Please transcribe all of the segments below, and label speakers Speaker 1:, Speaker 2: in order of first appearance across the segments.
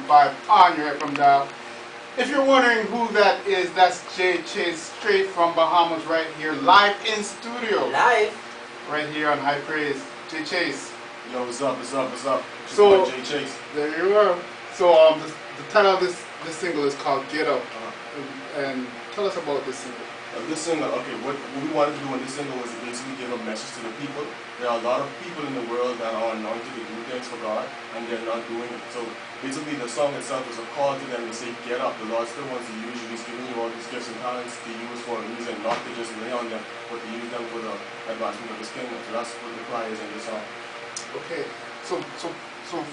Speaker 1: 105 on your FM dial. If you're wondering who that is, that's J.Chase straight from Bahamas right here, live in studio.
Speaker 2: Live?
Speaker 1: Right here on High Praise. J.Chase.
Speaker 3: Yo, what's up, what's up, what's up?
Speaker 1: So,
Speaker 3: J.Chase.
Speaker 1: There you are. So, the title of this single is called Get Up. And tell us about this single.
Speaker 3: This single, okay, what we wanted to do in this single was to basically give a message to the people. There are a lot of people in the world that are anointed to do things for God, and they're not doing it. So basically the song itself is a call to them to say, get up. The Lord still wants to use you. He's giving you all these gifts and talents to use for a reason, not to just lay on them, but to use them for the advancement of His kingdom. So that's what the cry is in the song.
Speaker 1: Okay, so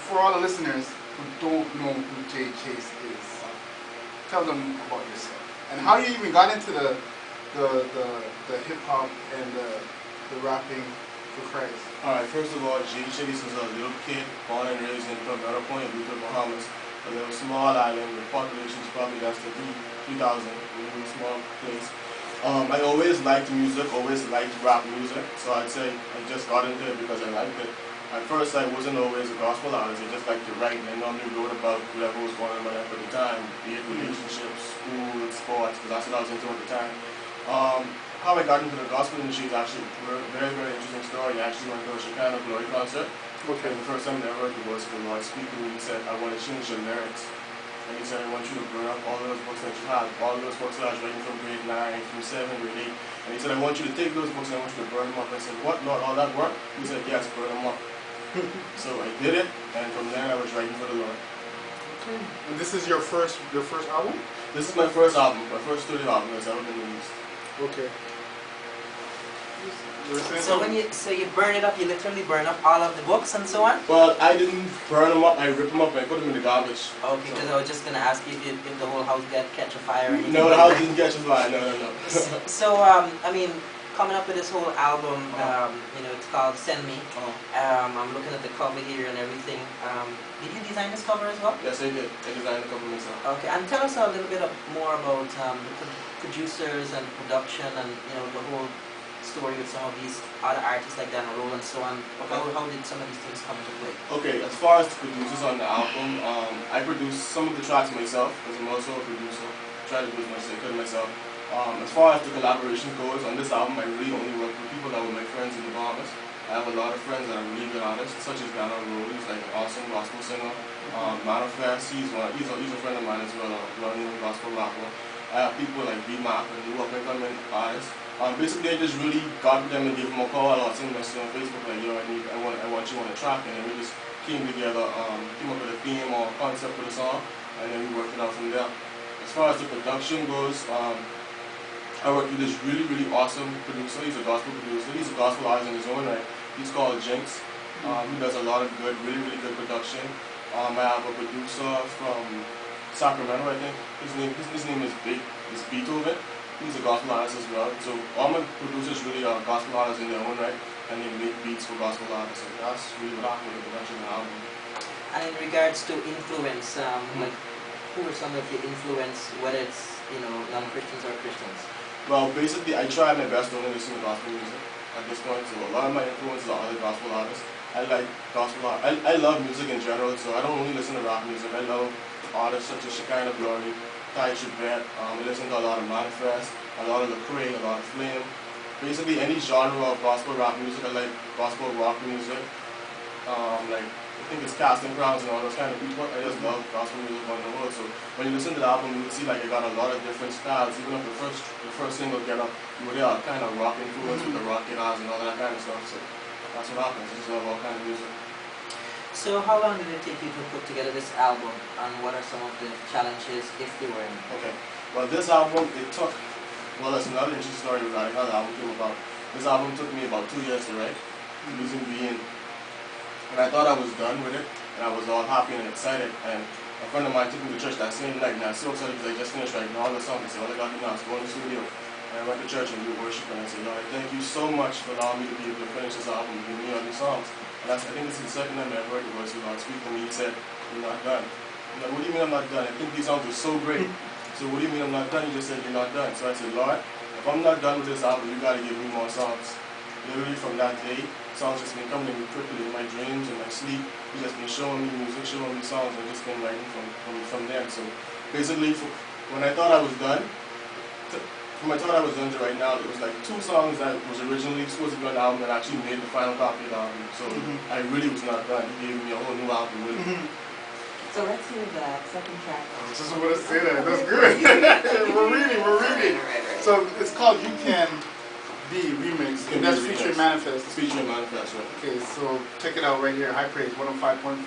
Speaker 1: for all the listeners who don't know who J.Chase is, tell them about yourself. And how you even got into the hip hop and the rapping for Christ.
Speaker 3: Alright, first of all, J.Chase is a little kid born and raised in Punta Point, Bahamas, a little small island with population is probably less than 3,000, a really small place. I always liked music, always liked rap music, so I'd say I just got into it because I liked it. At first I wasn't always a gospel artist, I just liked to write, and I normally wrote about whatever was going on in my life at the time, be it relationships, school, sports, because that's what I was into at the time. How I got into the gospel industry is actually a very, very interesting story. I actually went to a Shekinah Glory concert.
Speaker 1: Okay.
Speaker 3: And the first time I ever heard the voice of the Lord speak to me, He said, I want to change your lyrics. And He said, I want you to burn up all those books that you have, all those books that I was writing from grade 9, from 7, grade 8. And He said, I want you to take those books and I want you to burn them up. I said, what, Lord, all that work? He said, yes, burn them up. So I did it, and from there I was writing for the Lord.
Speaker 1: Okay. And this is your first album?
Speaker 3: This is my first album, my first studio album that's ever been released.
Speaker 1: Okay.
Speaker 2: So you burn it up, you literally burn up all of the books and so on?
Speaker 3: Well, I didn't burn them up, I ripped them up and I put them in the garbage.
Speaker 2: Okay, because I was just going to ask you if the whole house catch a fire or anything.
Speaker 3: No, the house didn't catch a fire, no.
Speaker 2: So, I mean, coming up with this whole album, you know, it's called Send Me. I'm looking at the cover here and everything. Did you design this cover as well?
Speaker 3: Yes, I did. I designed the cover myself.
Speaker 2: Okay, and tell us a little bit more about the producers and production and, you know, the whole story with some of these other artists like Dan Roll and so on. How did some of these things come into play?
Speaker 3: Okay, as far as the producers on the album, I produced some of the tracks myself because I'm also a producer. Try to do as much as I could myself. As far as the collaboration goes, on this album I really only work with people that were my friends in the Bahamas. I have a lot of friends that are really good artists, such as Dan Roll. He's like an awesome gospel singer. Manifest, he's a friend of mine as well, a well-known gospel rapper. I have people like B-Mac, a new up-and-coming artist. Basically, I just really got with them and gave them a call or sent a message on Facebook like, yo, I want you on a track, and then we just came together, came up with a theme or concept for the song, and then we worked it out from there. As far as the production goes, I worked with this really, really awesome producer. He's a gospel producer. He's a gospel artist in his own right. He's called Jinx. He does a lot of good, really, really good production. I have a producer from Sacramento, I think. His name is Beethoven. He's a gospel artist as well. So all my producers really are gospel artists in their own right, and they make beats for gospel artists. So that's really what happened with the production of the album.
Speaker 2: And in regards to influence, like who are some of your influence, whether it's, you know, non-Christians or Christians?
Speaker 3: Well, basically, I try my best to only listen to gospel music at this point. So a lot of my influences are other gospel artists. I like gospel art. I love music in general, so I don't only listen to rap music. I love artists such as Shekinah Glory, I listen to a lot of Manifest, a lot of Chry, a lot of Flame. Basically any genre of gospel rap music. I like gospel rock music. Like I think it's Casting Crowns and all those kind of people. I just love gospel music on the whole. So when you listen to the album, you will see like it got a lot of different styles. Even if the first single Get Up, you would hear a kind of rock influence with the rock guitars and all that kind of stuff. So that's what happens. I just love all kind of music.
Speaker 2: So how long did it take you to put together this album, and what are some of the challenges, if there were any?
Speaker 3: Okay, well this album, it took, well that's another interesting story regarding how the album came about. This album took me about 2 years to write, the reason being, and I thought I was done with it, and I was all happy and excited, and a friend of mine took me to church that same night, and I was so excited because I just finished writing all the songs. I said, all I got to do now is go in the studio. And I went to church and we were worshiping, and I said, Lord, thank you so much for allowing me to be able to finish this album and give me all these songs. And I think this is the second time I heard the voice of God speak to me. He said, you're not done. I'm like, what do you mean I'm not done? I think these songs are so great. So what do you mean I'm not done? He just said, you're not done. So I said, Lord, if I'm not done with this album, you got to give me more songs. literally from that day, songs just been coming to me quickly in my dreams and my sleep. He's just been showing me music, showing me songs, and just been writing from there. So basically, when I thought I was done, from I thought I was done to right now, there was like 2 songs that was originally supposed to be on the album and actually made the final copy of the album. So I really was not done. He gave me a whole new album, really.
Speaker 2: So let's hear that second track.
Speaker 1: I was just about to say that. That's good. We're reading.
Speaker 2: Right.
Speaker 1: So it's called You Can Be Remixed, and that's featuring Manifest.
Speaker 3: It's featuring Manifest, right?
Speaker 1: Okay, so check it out right here. High Praise 105.5.